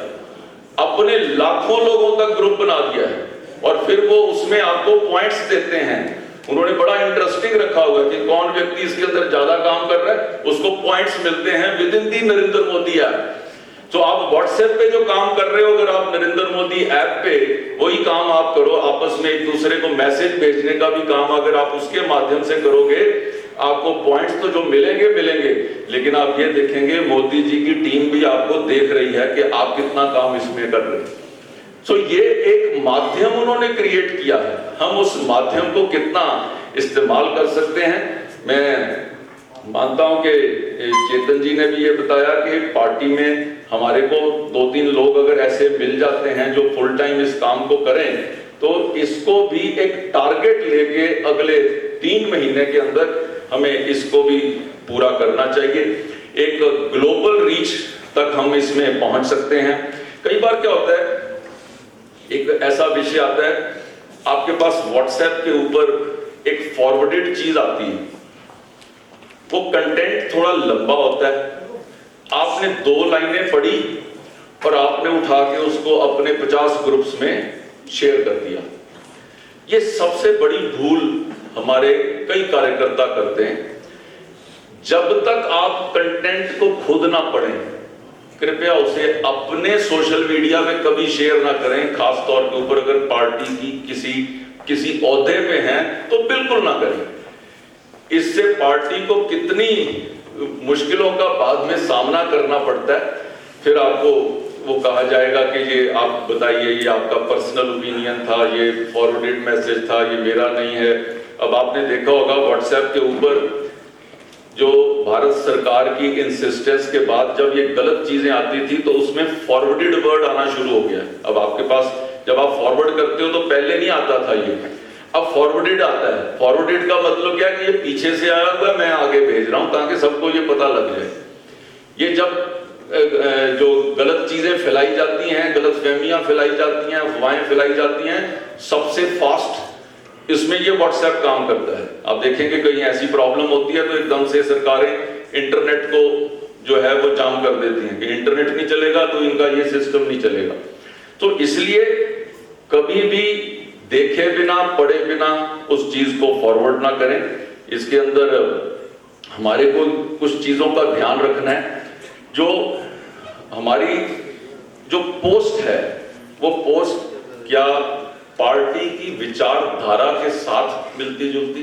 अपने लाखों लोगों का ग्रुप बना दिया है, और फिर वो उसमें आपको पॉइंट्स देते हैं। उन्होंने बड़ा इंटरेस्टिंग रखा हुआ है कि कौन व्यक्ति इसके अंदर ज्यादा काम कर रहा है, उसको पॉइंट्स मिलते हैं with in the Narendra Modi app. तो आप व्हाट्सएप पे जो काम कर रहे हो, अगर आप नरेंद्र मोदी ऐप पे वही काम आप करो, आपस में एक दूसरे को मैसेज भेजने का भी काम अगर आप उसके माध्यम से करोगे, आपको पॉइंट्स तो जो मिलेंगे, लेकिन आप ये देखेंगे मोदी जी की टीम भी आपको देख रही है कि आप कितना काम इसमें कर रहे हैं। तो ये एक माध्यम उन्होंने क्रिएट किया है, हम उस माध्यम को कितना इस्तेमाल कर सकते हैं। मैं मानता हूं कि चेतन जी ने भी ये बताया कि पार्टी में हमारे को 2-3 लोग अगर ऐसे मिल जाते हैं जो फुल टाइम इस काम को करें, तो इसको भी एक टारगेट लेके अगले 3 महीने के अंदर हमें इसको भी पूरा करना चाहिए। एक ग्लोबल रीच तक हम इसमें पहुंच सकते हैं। कई बार क्या होता है, एक ऐसा विषय आता है, आपके पास व्हाट्सएप के ऊपर एक फॉरवर्डेड चीज आती है, वो कंटेंट थोड़ा लंबा होता है, आपने 2 लाइनें पढ़ी और आपने उठा के उसको अपने 50 ग्रुप्स में शेयर कर दिया। ये सबसे बड़ी भूल हमारे कई कार्यकर्ता करते हैं। जब तक आप कंटेंट को खुद ना पढ़ें, कृपया उसे अपने सोशल मीडिया में कभी शेयर ना करें। खास तौर के ऊपर अगर पार्टी की किसी ओहदे पे हैं तो बिल्कुल ना करें। इससे पार्टी को कितनी मुश्किलों का बाद में सामना करना पड़ता है। फिर आपको वो कहा जाएगा कि ये आप बताइए, ये आपका पर्सनल ओपिनियन था, ये फॉरवर्डेड मैसेज था, ये मेरा नहीं है। अब आपने देखा होगा व्हाट्सएप के ऊपर जो भारत सरकार की इंसिस्टेंस के बाद जब ये गलत चीजें आती थी तो उसमें फॉरवर्डेड वर्ड आना शुरू हो गया। अब आपके पास जब आप फॉरवर्ड करते हो तो पहले नहीं आता था ये, अब फॉरवर्डेड आता है। फॉरवर्डेड का मतलब क्या है कि ये पीछे से आया हुआ मैं आगे भेज रहा हूं ताकि सबको ये पता लग जाए। ये जब जो गलत चीजें फैलाई जाती हैं, गलत फहमियां फैलाई जाती हैं, अफवाहें फैलाई जाती हैं, सबसे फास्ट इसमें ये व्हाट्सएप काम करता है। आप देखेंगे कहीं ऐसी प्रॉब्लम होती है तो एकदम से सरकारें इंटरनेट को जो है वो जाम कर देती हैं कि इंटरनेट नहीं चलेगा तो इनका ये सिस्टम नहीं चलेगा। तो इसलिए कभी भी देखे बिना, पढ़े बिना उस चीज को फॉरवर्ड ना करें। इसके अंदर हमारे को कुछ चीजों का ध्यान रखना है। जो हमारी जो पोस्ट है, वो पोस्ट क्या पार्टी की विचारधारा के साथ मिलती जुलती।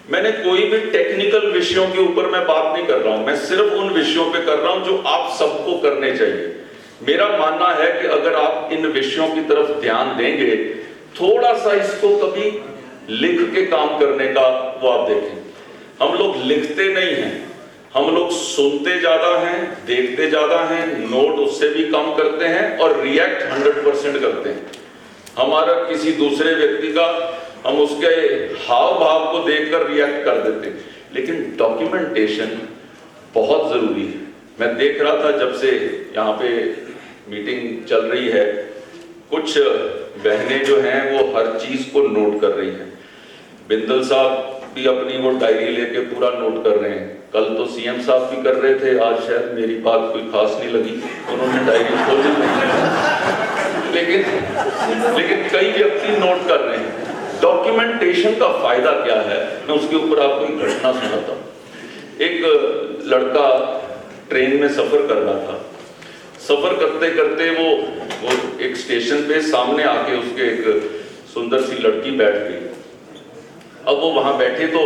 मैंने कोई भी टेक्निकल विषयों के ऊपर मैं बात नहीं कर रहा हूं, मैं सिर्फ उन विषयों पे कर रहा हूं जो आप सबको करने चाहिए। मेरा मानना है कि अगर आप इन विषयों की तरफ ध्यान देंगे, थोड़ा सा इसको कभी लिख के काम करने का वो आप देखें। हम लोग लिखते नहीं हैं, हम लोग सुनते ज्यादा हैं, देखते ज्यादा हैं, नोट उससे भी कम करते हैं और रिएक्ट 100% करते हैं। हमारा किसी दूसरे व्यक्ति का हम उसके हाव भाव को देखकर रिएक्ट कर देते हैं, लेकिन डॉक्यूमेंटेशन बहुत जरूरी है। मैं देख रहा था जब से यहाँ पे मीटिंग चल रही है, कुछ बहनें जो हैं वो हर चीज को नोट कर रही हैं। बिंदल साहब भी अपनी वो डायरी लेके पूरा नोट कर रहे हैं। कल तो सीएम साहब भी कर रहे थे, आज शायद मेरी बात कोई खास नहीं लगी, उन्होंने डायरी खोली नहीं। लेकिन कई व्यक्ति नोट कर रहे हैं। डॉक्यूमेंटेशन का फायदा क्या है, मैं उसके ऊपर आपको एक घटना सुनाता हूँ। एक लड़का ट्रेन में सफर कर रहा था। सफर करते करते वो एक स्टेशन पे सामने आके उसके एक सुंदर सी लड़की बैठ गई। अब वो वहां बैठे तो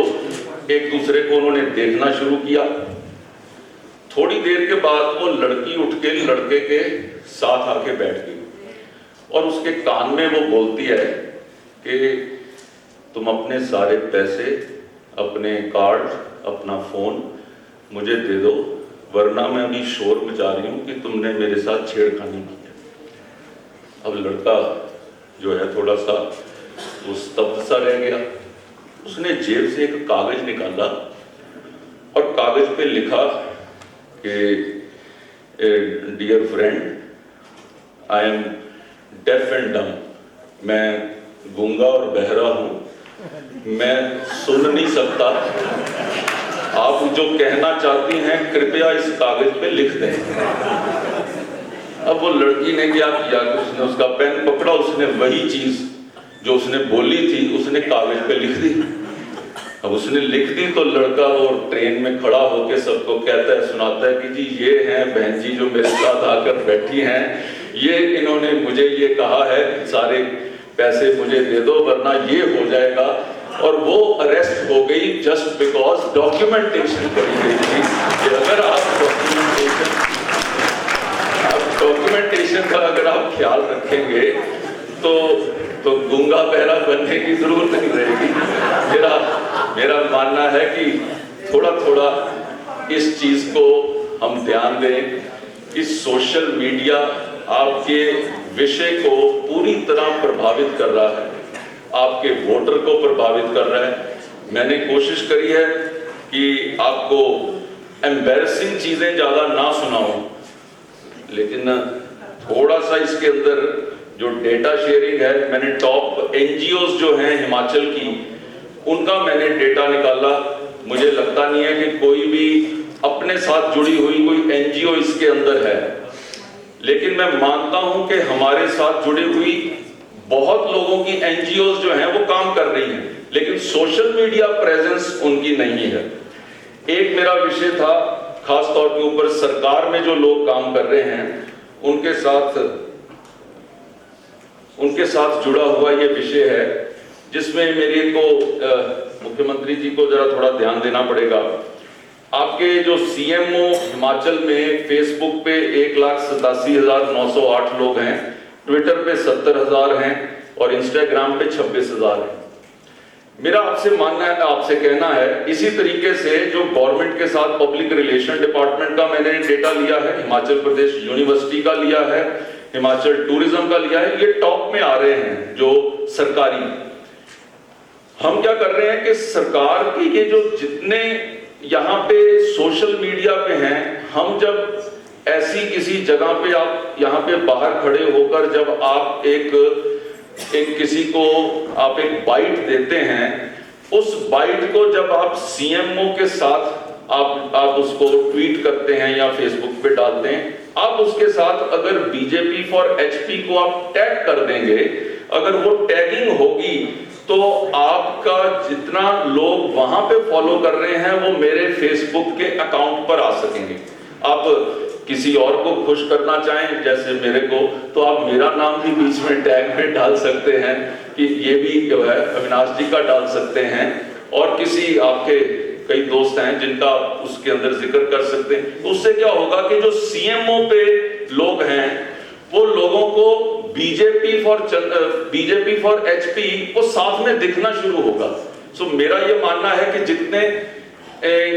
एक दूसरे को उन्होंने देखना शुरू किया। थोड़ी देर के बाद वो लड़की उठ के लड़के के साथ आके बैठ गई और उसके कान में वो बोलती है कि तुम अपने सारे पैसे, अपने कार्ड, अपना फोन मुझे दे दो, वरना मैं अभी शोर मचा रही हूं कि तुमने मेरे साथ छेड़खानी की है। अब लड़का जो है थोड़ा सा वो स्तब्ध सा रह गया। उसने जेब से एक कागज निकाला और कागज पे लिखा कि dear friend, I am deaf and dumb. मैं गूंगा और बहरा हूं, मैं सुन नहीं सकता। आप जो कहना चाहती हैं कृपया इस कागज पे लिख दें। अब वो लड़की ने क्या किया कि उसने उसका पेन पकड़ा, उसने वही चीज जो उसने बोली थी उसने कागज पे लिख दी। अब उसने लिख दी तो लड़का वो ट्रेन में खड़ा होकर सबको कहता है, सुनाता है कि जी ये हैं बहन जी जो मेरे साथ आकर बैठी हैं, ये इन्होंने मुझे ये कहा है सारे पैसे मुझे दे दो वरना ये हो जाएगा। और वो अरेस्ट हो गई जस्ट बिकॉज डॉक्यूमेंटेशन करी गई थी कि अगर आप डॉक्यूमेंटेशन का अगर आप ख्याल रखेंगे तो गूंगा बहरा बनने की जरूरत नहीं रहेगी। मेरा मानना है कि थोड़ा थोड़ा इस चीज को हम ध्यान दें कि सोशल मीडिया आपके विषय को पूरी तरह प्रभावित कर रहा है, आपके वोटर को प्रभावित कर रहा है। मैंने कोशिश करी है कि आपको एम्बैरेसिंग चीजें ज्यादा ना सुनाऊं, लेकिन थोड़ा सा इसके अंदर जो डेटा शेयरिंग है, मैंने टॉप एनजीओज जो हैं हिमाचल की उनका मैंने डेटा निकाला। मुझे लगता नहीं है कि कोई भी अपने साथ जुड़ी हुई कोई एनजीओ इसके अंदर है, लेकिन मैं मानता हूं कि हमारे साथ जुड़ी हुई बहुत लोगों की एनजीओज जो हैं वो काम कर रही हैं, लेकिन सोशल मीडिया प्रेजेंस उनकी नहीं है। एक मेरा विषय था खास तौर के ऊपर सरकार में जो लोग काम कर रहे हैं उनके साथ जुड़ा हुआ ये विषय है, जिसमें मेरे को मुख्यमंत्री जी को जरा थोड़ा ध्यान देना पड़ेगा। आपके जो सीएमओ हिमाचल में फेसबुक पे 1,87,908 लोग हैं, ट्विटर पे 70,000 हैं और इंस्टाग्राम पे 26,000 हैं। मेरा आपसे मानना है, आपसे कहना है, इसी तरीके से जो गवर्नमेंट के साथ पब्लिक रिलेशन डिपार्टमेंट का मैंने डेटा लिया है, हिमाचल प्रदेश यूनिवर्सिटी का लिया है, हिमाचल टूरिज्म का लिया है, ये टॉप में आ रहे हैं जो सरकारी। हम क्या कर रहे हैं कि सरकार के ये जो जितने यहाँ पे सोशल मीडिया पे हैं, हम जब ऐसी किसी जगह पे आप यहाँ पे बाहर खड़े होकर जब आप एक किसी को आप एक बाइट देते हैं, उस बाइट को जब आप सीएमओ के साथ आप उसको ट्वीट करते हैं या फेसबुक पे डालते हैं, आप उसके साथ अगर बीजेपी फॉर एचपी को आप टैग कर देंगे, अगर वो टैगिंग होगी तो आपका जितना लोग वहां पे फॉलो कर रहे हैं वो मेरे फेसबुक के अकाउंट पर आ सकेंगे। आप किसी और को खुश करना चाहें जैसे मेरे को, तो आप मेरा नाम भी बीच में टैग में डाल सकते हैं कि ये भी जो है अविनाश जी का डाल सकते हैं, और किसी आपके कई दोस्त हैं जिनका उसके अंदर जिक्र कर सकते हैं। उससे क्या होगा कि जो सीएमओ पे लोग हैं वो लोगों को बीजेपी फॉर एचपी वो साथ में दिखना शुरू होगा। सो मेरा ये मानना है कि जितने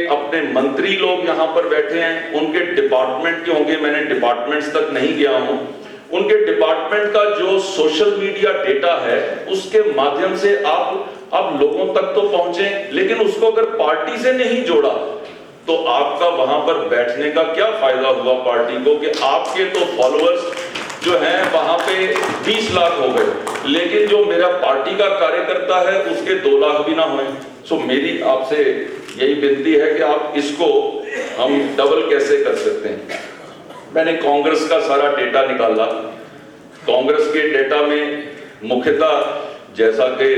अपने मंत्री लोग यहाँ पर बैठे हैं उनके डिपार्टमेंट के होंगे, मैंने डिपार्टमेंट्स तक नहीं गया हूं, उनके डिपार्टमेंट का जो सोशल मीडिया डेटा है उसके माध्यम से आप लोगों तक तो पहुंचे, लेकिन उसको अगर पार्टी से नहीं जोड़ा तो आपका वहां पर बैठने का क्या फायदा हुआ पार्टी को, कि आपके तो फॉलोअर्स जो हैं वहां पे 20 लाख हो गए, लेकिन जो मेरा पार्टी का कार्यकर्ता है उसके 2 लाख भी ना हुए। सो मेरी आपसे यही विनती है कि आप इसको हम डबल कैसे कर सकते हैं। मैंने कांग्रेस का सारा डेटा निकाला। कांग्रेस के डेटा में मुख्यतः जैसा कि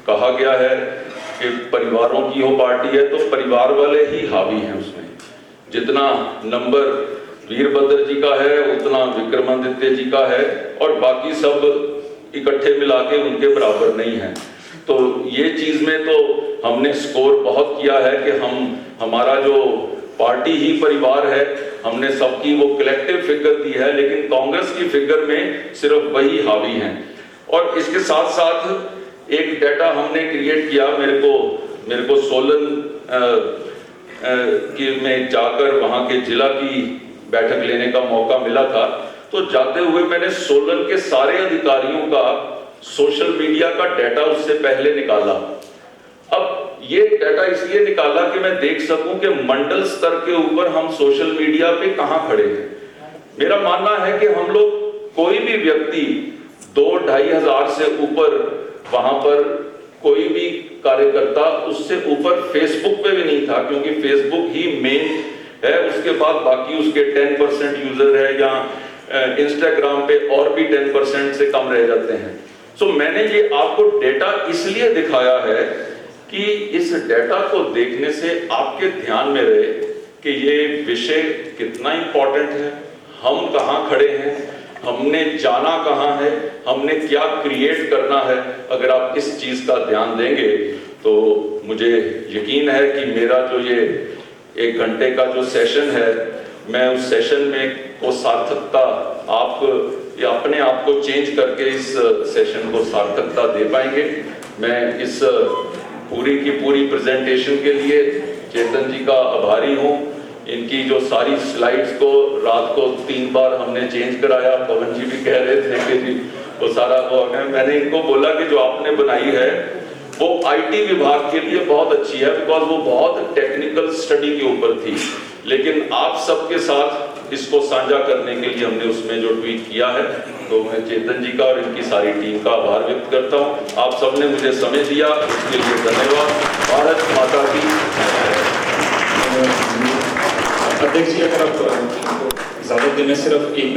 कहा गया है कि परिवारों की वो पार्टी है, तो परिवार वाले ही हावी हैं उसमें। जितना नंबर वीरभद्र जी का है उतना विक्रमादित्य जी का है, और बाकी सब इकट्ठे मिला के उनके बराबर नहीं है। तो ये चीज में तो हमने स्कोर बहुत किया है कि हमारा जो पार्टी ही परिवार है, हमने सबकी वो कलेक्टिव फिगर दी है, लेकिन कांग्रेस की फिगर में सिर्फ वही हावी हैं। और इसके साथ साथ एक डाटा हमने क्रिएट किया। मेरे को सोलन में जाकर वहां के जिला की बैठक लेने का मौका मिला था, तो जाते हुए मैंने सोलन के सारे अधिकारियों का सोशल मीडिया का डाटा उससे पहले निकाला। अब ये डाटा इसलिए निकाला कि मैं देख सकूं कि मंडल स्तर के ऊपर हम सोशल मीडिया पे कहां खड़े हैं। मेरा मानना है कि हम लोग, कोई भी व्यक्ति 2-2.5 हजार से ऊपर वहां पर कोई भी कार्यकर्ता उससे ऊपर फेसबुक पे भी नहीं था, क्योंकि फेसबुक ही मेन है, उसके बाद बाकी उसके 10% यूजर है, या इंस्टाग्राम पे और भी 10% से कम रह जाते हैं। सो मैंने ये आपको डेटा इसलिए दिखाया है कि इस डेटा को देखने से आपके ध्यान में रहे कि ये विषय कितना इंपॉर्टेंट है, हम कहाँ खड़े हैं, हमने जाना कहाँ है, हमने क्या क्रिएट करना है। अगर आप इस चीज का ध्यान देंगे तो मुझे यकीन है कि मेरा जो ये 1 घंटे का जो सेशन है, मैं उस सेशन में को सार्थकता आप या अपने आप को चेंज करके इस सेशन को सार्थकता दे पाएंगे। मैं इस पूरी की पूरी प्रेजेंटेशन के लिए चेतन जी का आभारी हूँ। इनकी जो सारी स्लाइड्स को रात को 3 बार हमने चेंज कराया, पवन जी भी कह रहे थे कि जी वो सारा वो, मैंने इनको बोला कि जो आपने बनाई है वो आईटी विभाग के लिए बहुत अच्छी है, बिकॉज वो बहुत टेक्निकल स्टडी के ऊपर थी, लेकिन आप सबके साथ इसको साझा करने के लिए हमने उसमें जो ट्वीट किया है, तो मैं चेतन जी का और इनकी सारी टीम का आभार व्यक्त करता हूँ। आप सबने मुझे समय दिया, उसके लिए धन्यवाद। भारत माता की। अध्यक्ष जी, अगर आप इजाजत देने सिर्फ एक